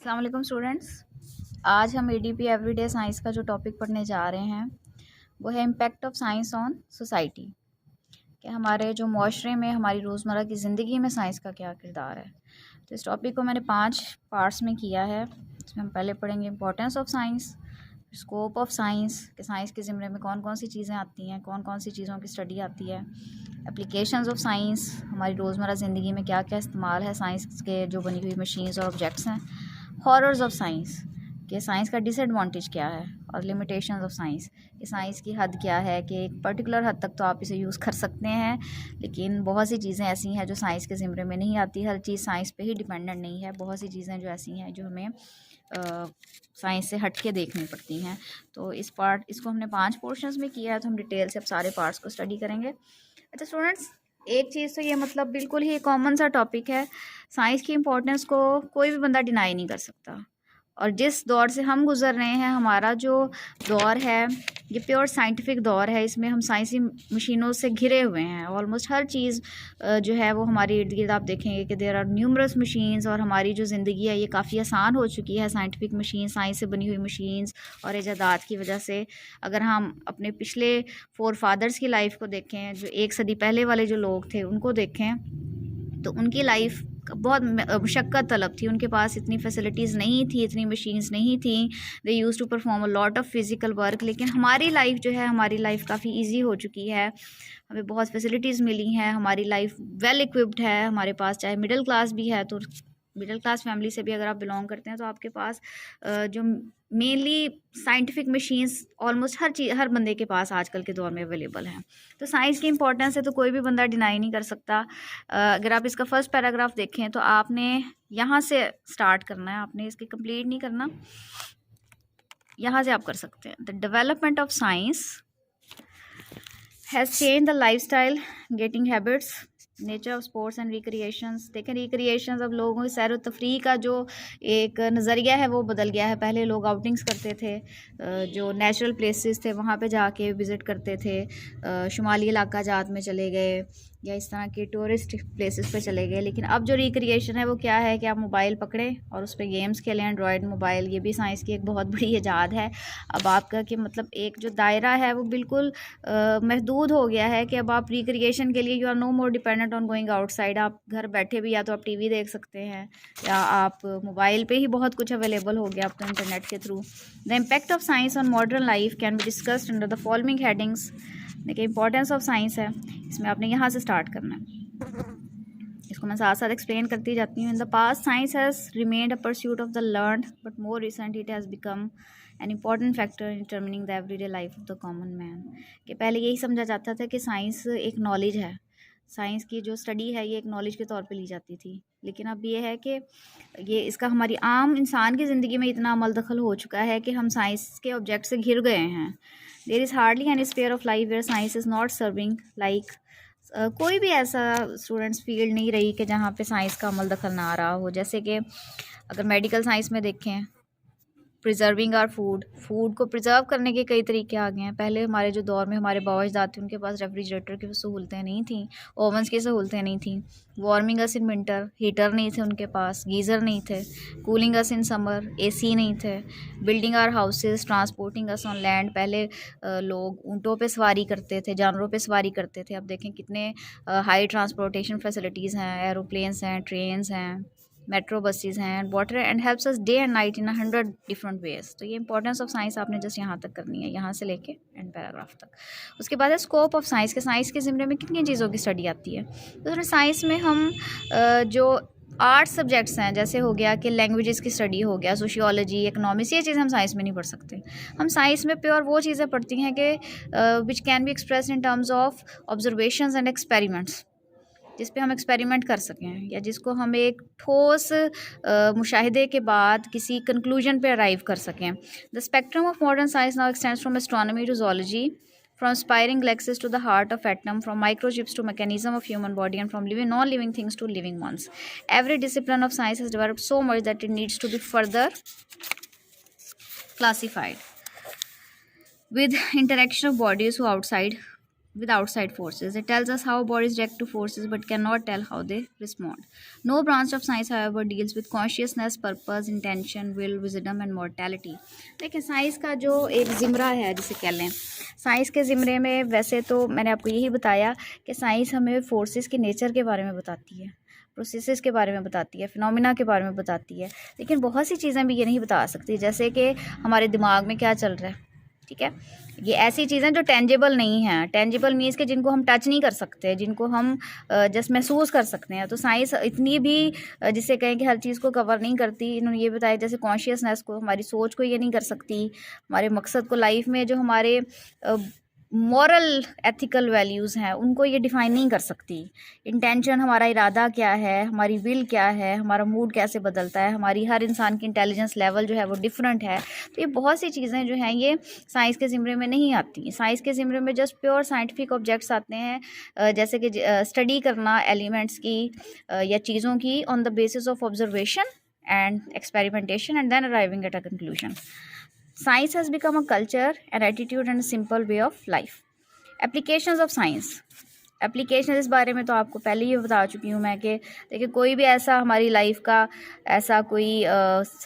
अस्सलाम वालेकुम स्टूडेंट्स। आज हम एडीपी एवरीडे साइंस का जो टॉपिक पढ़ने जा रहे हैं वो है impact of science on society, कि हमारे जो माशरे में हमारी रोज़मर्रा की ज़िंदगी में साइंस का क्या किरदार है। तो इस टॉपिक को मैंने 5 पार्ट्स में किया है। इसमें हम पहले पढ़ेंगे importance of science, scope of science, कि साइंस के ज़िम्मे में कौन कौन सी चीज़ें आती हैं, कौन कौन सी चीज़ों की स्टडी आती है। एप्लीकेशंस ऑफ साइंस, हमारी रोज़मर्रा ज़िंदगी में क्या क्या इस्तेमाल है साइंस के जो बनी हुई मशीन्स और ऑब्जेक्ट्स हैं। हॉरर्स ऑफ साइंस, कि साइंस का डिसएडवांटेज क्या है, और लिमिटेशंस ऑफ साइंस, कि साइंस की हद क्या है, कि एक पर्टिकुलर हद तक तो आप इसे यूज़ कर सकते हैं, लेकिन बहुत सी चीज़ें ऐसी हैं जो साइंस के ज़िम्मे में नहीं आती। हर चीज़ साइंस पे ही डिपेंडेंट नहीं है। बहुत सी चीज़ें जो ऐसी हैं जो हमें साइंस से हट के देखनी पड़ती हैं। तो इसको हमने 5 पोर्शंस में किया है, तो हम डिटेल से अब सारे पार्ट्स को स्टडी करेंगे। अच्छा स्टूडेंट्स, एक चीज़ तो ये मतलब बिल्कुल ही कॉमन सा टॉपिक है, साइंस की इम्पोर्टेंस को कोई भी बंदा डिनाई नहीं कर सकता। और जिस दौर से हम गुज़र रहे हैं, हमारा जो दौर है ये प्योर साइंटिफिक दौर है। इसमें हम साइंसी मशीनों से घिरे हुए हैं। ऑलमोस्ट हर चीज़ जो है वो हमारे इर्द गिर्द आप देखेंगे कि देयर आर न्यूमरस मशीन्स, और हमारी जो ज़िंदगी है ये काफ़ी आसान हो चुकी है। साइंटिफिक मशीन, साइंस से बनी हुई मशीन्स और ईजादात की वजह से। अगर हम अपने पिछले फोर फादर्स की लाइफ को देखें, जो 1 सदी पहले वाले जो लोग थे उनको देखें, तो उनकी लाइफ बहुत मशक्क़त तलब थी। उनके पास इतनी फैसिलिटीज़ नहीं थी, इतनी मशीन्स नहीं थी। They use to perform a lot of physical work. लेकिन हमारी लाइफ जो है, हमारी लाइफ काफ़ी इजी हो चुकी है। हमें बहुत फैसिलिटीज़ मिली हैं, हमारी लाइफ वेल इक्विप्ड है। हमारे पास चाहे मिडिल क्लास भी है, तो मिडिल क्लास फैमिली से भी अगर आप बिलोंग करते हैं तो आपके पास जो मेनली साइंटिफिक मशीन्स ऑलमोस्ट हर बंदे के पास आजकल के दौर में अवेलेबल हैं। तो साइंस की इंपॉर्टेंस है तो कोई भी बंदा डिनाई नहीं कर सकता। अगर आप इसका फर्स्ट पैराग्राफ देखें तो आपने यहाँ से स्टार्ट करना है, आपने इसकी कंप्लीट नहीं करना। यहाँ से आप कर सकते हैं। The development of science has change the life style, getting habits, nature of sports and recreations. देखें, रिक्रिएशंस अब लोगों की सैर व तफरीह का जो एक नज़रिया है वो बदल गया है। पहले लोग आउटिंग्स करते थे, जो नेचुरल प्लेसेस थे वहाँ पे जाके विज़िट करते थे। शुमाली इलाका जात में चले गए या इस तरह के टूरिस्ट प्लेसेस पे चले गए। लेकिन अब जो रिक्रिएशन है वो क्या है कि आप मोबाइल पकड़ें और उस पर गेम्स खेलें। एंड्रॉयड मोबाइल, ये भी साइंस की एक बहुत बड़ी ईजाद है। अब आपका कि मतलब एक जो दायरा है वो बिल्कुल महदूद हो गया है, कि अब आप रिक्रिएशन के लिए you are no more dependent on going outside. आप घर बैठे भी या तो आप टीवी देख सकते हैं या आप मोबाइल पे ही बहुत कुछ अवेलेबल हो गया अब तो इंटरनेट के through. The impact of science on modern life can be discussed under the following headings. देखिए, इंपॉर्टेंस ऑफ साइंस है, इसमें आपने यहाँ से स्टार्ट करना है। इसको मैं साथ साथ एक्सप्लेन करती जाती हूँ। In the past science has remained a pursuit of the learned, but more recent it has become an important factor in determining the everyday life of the common man. कि पहले यही समझा जाता था कि साइंस एक नॉलेज है, science की जो स्टडी है ये एक नॉलेज के तौर पे ली जाती थी। लेकिन अब ये है कि ये इसका हमारी आम इंसान की ज़िंदगी में इतना अमल दखल हो चुका है कि हम साइंस के ऑब्जेक्ट से घिर गए हैं। There is hardly any sphere of life where science is not serving like. कोई भी ऐसा स्टूडेंट्स फील्ड नहीं रही कि जहाँ पे साइंस का अमल दखल ना आ रहा हो। जैसे कि अगर मेडिकल साइंस में देखें, प्रिजर्विंग आर फूड को प्रिजर्व करने के कई तरीके आ गए हैं। पहले हमारे जो दौर में हमारे बाबा अजदाद थे उनके पास रेफ्रिजरेटर की सहूलतें नहीं थी, ओवंस की सहूलतें नहीं थी, warming us in winter, heater नहीं थे उनके पास, गीज़र नहीं थे, cooling us in summer, AC नहीं थे, building our houses, transporting us on land. पहले लोग ऊँटों पे सवारी करते थे, जानवरों पे सवारी करते थे। अब देखें कितने हाई ट्रांसपोर्टेशन फैसिलिटीज़ हैं, एरोप्लेन्स हैं, ट्रेन्स हैं, मेट्रो बसेस हैं, water and helps us day and night in 100 different ways. तो ये इंपॉर्टेंस ऑफ साइंस आपने जस्ट यहाँ तक करनी है, यहाँ से लेके एंड पैराग्राफ तक। उसके बाद है स्कोप ऑफ साइंस, के साइंस के ज़िम्मे में कितनी चीज़ों की स्टडी आती है। तो साइंस में हम जो आर्ट सब्जेक्ट्स हैं, जैसे हो गया कि लैंग्वेजेस की स्टडी हो गया, सोशियोलॉजी, इकोनॉमिक्स, ये चीज़ें हम साइंस में नहीं पढ़ सकते। हम साइंस में प्योर वो चीज़ें पढ़ती हैं कि which can be express in terms of observations and experiments, जिस पे हम एक्सपेरिमेंट कर सकें या जिसको हम एक ठोस मुशाहिदे के बाद किसी कंक्लूजन पे अराइव कर सकें। The spectrum of modern science now extends from astronomy to zoology, from spiring galaxies to the heart of atom, from microchips to mechanism of human body, and from living non-living things to living ones. Every discipline of science has developed so much that it needs to be further classified. With interaction of bodies who outside with outside forces. It tells us how bodies react to forces but cannot tell how they respond. No branch of science, however, deals with consciousness, purpose, intention, will, wisdom and mortality. देखिए science का जो एक ज़िमरा है जिसे कह लें, science के ज़िमरे में वैसे तो मैंने आपको यही बताया कि साइंस हमें फोर्सेस के नेचर के बारे में बताती है, प्रोसेसेस के बारे में बताती है, फिनोमिना के बारे में बताती है, लेकिन बहुत सी चीज़ें भी ये नहीं बता सकती, जैसे कि हमारे दिमाग में क्या चल रहा है। ठीक है, ये ऐसी चीज़ें जो टेंजिबल नहीं हैं। टेंजिबल मीन्स के जिनको हम टच नहीं कर सकते, जिनको हम जस्ट महसूस कर सकते हैं। तो साइंस इतनी भी जिसे कहें कि हर चीज़ को कवर नहीं करती। इन्होंने ये बताया जैसे कॉन्शियसनेस को, हमारी सोच को ये नहीं कर सकती, हमारे मकसद को, लाइफ में जो हमारे मॉरल एथिकल वैल्यूज़ हैं उनको ये डिफ़ाइन नहीं कर सकती। इंटेंशन, हमारा इरादा क्या है, हमारी विल क्या है, हमारा मूड कैसे बदलता है, हमारी हर इंसान की इंटेलिजेंस लेवल जो है वो डिफरेंट है। तो ये बहुत सी चीज़ें जो हैं ये साइंस के ज़िमरे में नहीं आती। साइंस के ज़िमरे में जस्ट प्योर साइंटिफिक ऑब्जेक्ट्स आते हैं, जैसे कि स्टडी करना एलिमेंट्स की या चीज़ों की on the basis of observation and experimentation and then arriving at a conclusion. Science has become a culture, an attitude and a simple way of life. Applications of science. Application इस बारे में तो आपको पहले ही बता चुकी हूँ मैं कि देखिए कोई भी ऐसा हमारी लाइफ का ऐसा कोई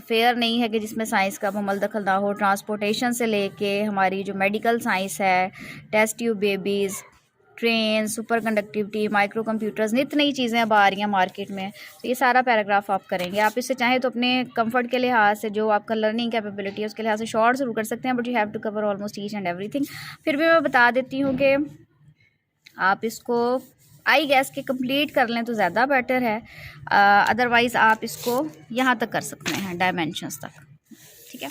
फेयर नहीं है कि जिसमें साइंस का मुकम्मल दखल ना हो। ट्रांसपोर्टेशन से लेके हमारी जो मेडिकल साइंस है, test tube babies, train, superconductivity, microcomputers, नित नई चीज़ें अब आ रही हैं मार्केट में। तो ये सारा पैराग्राफ आप करेंगे। आप इससे चाहें तो अपने कंफर्ट के लिहाज से, जो आपका लर्निंग कैपेबिलिटी है उसके लिहाज से शॉर्ट शुरू कर सकते हैं, but you have to cover almost each and everything. फिर भी मैं बता देती हूँ कि आप इसको आई गैस के कंप्लीट कर लें तो ज़्यादा बेटर है, अदरवाइज़ आप इसको यहाँ तक कर सकते हैं, डायमेंशंस तक। ठीक है,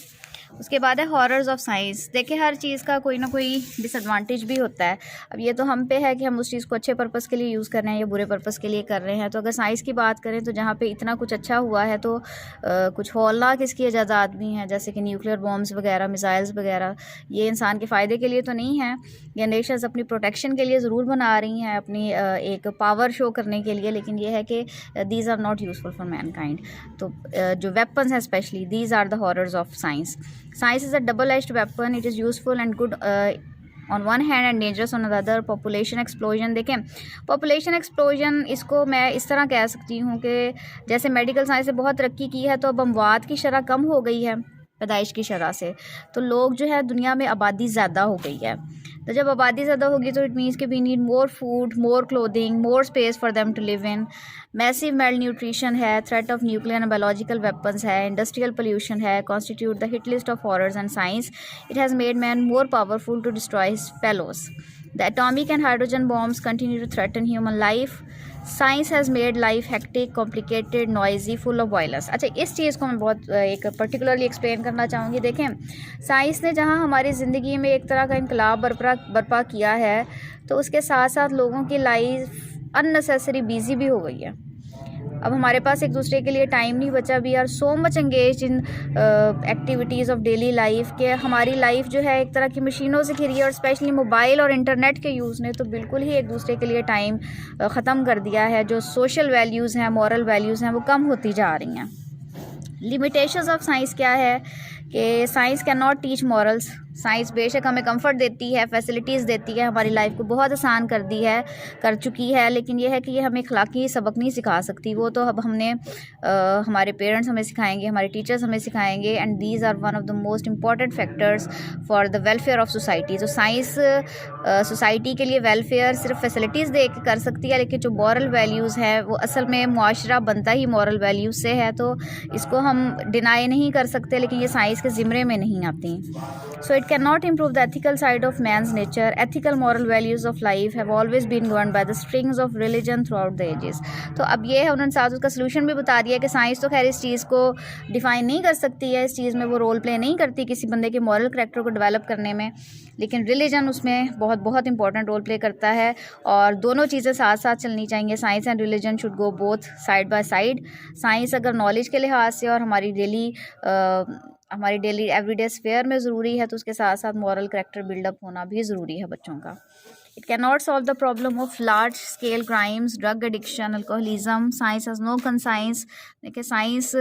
उसके बाद है हॉरर्स ऑफ साइंस। देखिए हर चीज़ का कोई ना कोई डिसएडवांटेज भी होता है। अब ये तो हम पे है कि हम उस चीज़ को अच्छे पर्पस के लिए यूज़ कर रहे हैं या बुरे पर्पस के लिए कर रहे हैं। तो अगर साइंस की बात करें तो जहाँ पे इतना कुछ अच्छा हुआ है तो कुछ हौलनाक इसकी इजाज़ात भी हैं, जैसे कि न्यूक्लियर बॉम्ब्स वगैरह, मिसाइल्स वगैरह। ये इंसान के फ़ायदे के लिए तो नहीं है, ये नेशंस अपनी प्रोटेक्शन के लिए ज़रूर बना रही हैं, अपनी एक पावर शो करने के लिए, लेकिन ये है कि these are not useful for mankind. तो जो वेपन्स हैं specially, these are the horrors of science. Science is a double-edged weapon. It is useful and good on one hand and dangerous on the other. Population explosion. देखें population explosion इसको मैं इस तरह कह सकती हूँ कि जैसे मेडिकल साइंस ने बहुत तरक्की की है तो अब अमवात की शरह कम हो गई है पैदाइश की शरह से, तो लोग जो है दुनिया में आबादी ज़्यादा हो गई है। तो जब आबादी ज़्यादा होगी तो इट मीन्स कि we need more food, more clothing, more space for them to live in. Massive malnutrition है, threat of nuclear and biological weapons है, इंडस्ट्रियल पोल्यूशन है, constitute the hit list of horrors and science. It has made man more powerful to destroy his fellows. The atomic and hydrogen bombs continue to threaten human life. Science has made life hectic, complicated, noisy, full of violence. अच्छा, इस चीज़ को मैं बहुत एक particularly explain करना चाहूँगी। देखें science ने जहाँ हमारी ज़िंदगी में एक तरह का इनकलाब बर्पा किया है तो उसके साथ साथ लोगों की लाइफ अननेसेसरी बिजी भी हो गई है। अब हमारे पास एक दूसरे के लिए टाइम नहीं बचा। We are so much engage in activities of daily life के हमारी लाइफ जो है एक तरह की मशीनों से घिरी है, और स्पेशली मोबाइल और इंटरनेट के यूज़ ने तो बिल्कुल ही एक दूसरे के लिए टाइम ख़त्म कर दिया है। जो सोशल वैल्यूज़ हैं, मॉरल वैल्यूज़ हैं, वो कम होती जा रही हैं। लिमिटेशंस ऑफ साइंस क्या है कि science can not teach morals. Science बेशक हमें कंफर्ट देती है, फैसिलिटीज़ देती है, हमारी लाइफ को बहुत आसान कर चुकी है, लेकिन यह है कि ये हमें अखलाकी सबक नहीं सिखा सकती। वो तो अब हमने हमारे पेरेंट्स हमें सिखाएंगे, हमारे टीचर्स हमें सिखाएंगे, and these are one of the most important factors for the welfare of society. तो साइंस सोसाइटी के लिए वेलफेयर सिर्फ फैसिलिटीज़ दे के कर सकती है, लेकिन जो मॉरल वैल्यूज़ है वो असल में मुआशरा बनता ही मॉरल वैल्यूज़ से है, तो इसको हम डिनाई नहीं कर सकते, लेकिन ये साइंस के ज़िम्रे में नहीं आती। So it cannot improve the ethical side of man's nature. Ethical moral values of life have always been governed by the strings of religion throughout the ages. तो अब ये है, उन्होंने साथ उसका सलूशन भी बता दिया कि साइंस तो खैर इस चीज़ को डिफ़ाइन नहीं कर सकती है, इस चीज़ में वो रोल प्ले नहीं करती किसी बंदे के मॉरल करैक्टर को डेवलप करने में, लेकिन रिलीजन उसमें बहुत बहुत इंपॉर्टेंट रोल प्ले करता है, और दोनों चीज़ें साथ साथ चलनी चाहिए। Science and religion should go both side by side. Science अगर नॉलेज के लिहाज से और हमारी डेली एवरीडे स्फेयर में ज़रूरी है, तो उसके साथ साथ मॉरल करैक्टर बिल्डअप होना भी ज़रूरी है बच्चों का। It can not solve the problem of large scale crimes, drug addiction, alcoholism. Science has no conscience. देखिए साइंस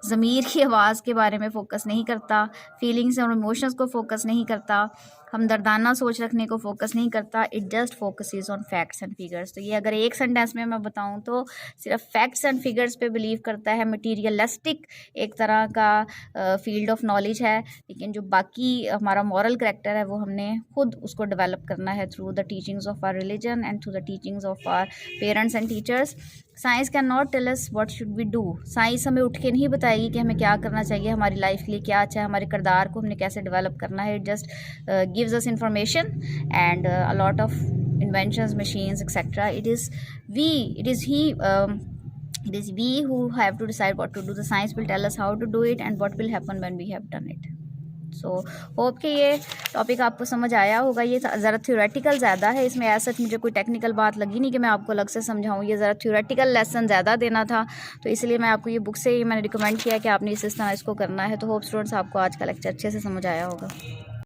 ज़मीर की आवाज़ के बारे में फोकस नहीं करता, फीलिंग्स और इमोशंस को फोकस नहीं करता। हमदर्दाना सोच रखने को फोकस नहीं करता, it just focuses on facts and figures. तो ये अगर एक सेंटेंस में मैं बताऊं तो सिर्फ फैक्ट्स एंड फिगर्स पे बिलीव करता है, मटीरियलिस्टिक एक तरह का फील्ड ऑफ नॉलेज है, लेकिन जो बाकी हमारा मॉरल करैक्टर है वो हमने खुद उसको डेवलप करना है through the teachings of our religion and through the teachings of our parents and teachers. Science can not tell us what should we do. Science हमें उठ के नहीं बताएगी कि हमें क्या करना चाहिए, हमारी लाइफ के लिए क्या अच्छा है, हमारे किरदार को हमने कैसे डेवलप करना है। It just gives us information and a lot of inventions, machines, etc. It is we who have to decide what to do. The science will tell us how to do it and what will happen when we have done it. So hope कि ये topic आपको समझ आया होगा। ये ज़रा theoretical ज़्यादा है, इसमें ऐसा मुझे कोई टेक्निकल बात लगी नहीं कि मैं आपको अलग से समझाऊँ। ये ज़रा थ्योरेटिकल लेसन ज़्यादा देना था, तो इसलिए मैं आपको ये बुक से ही मैंने रिकमेंड किया कि आपने इस तरह इसको करना है। तो होप स्टूडेंट्स आपको आज का लेक्चर अच्छे से समझ आया होगा।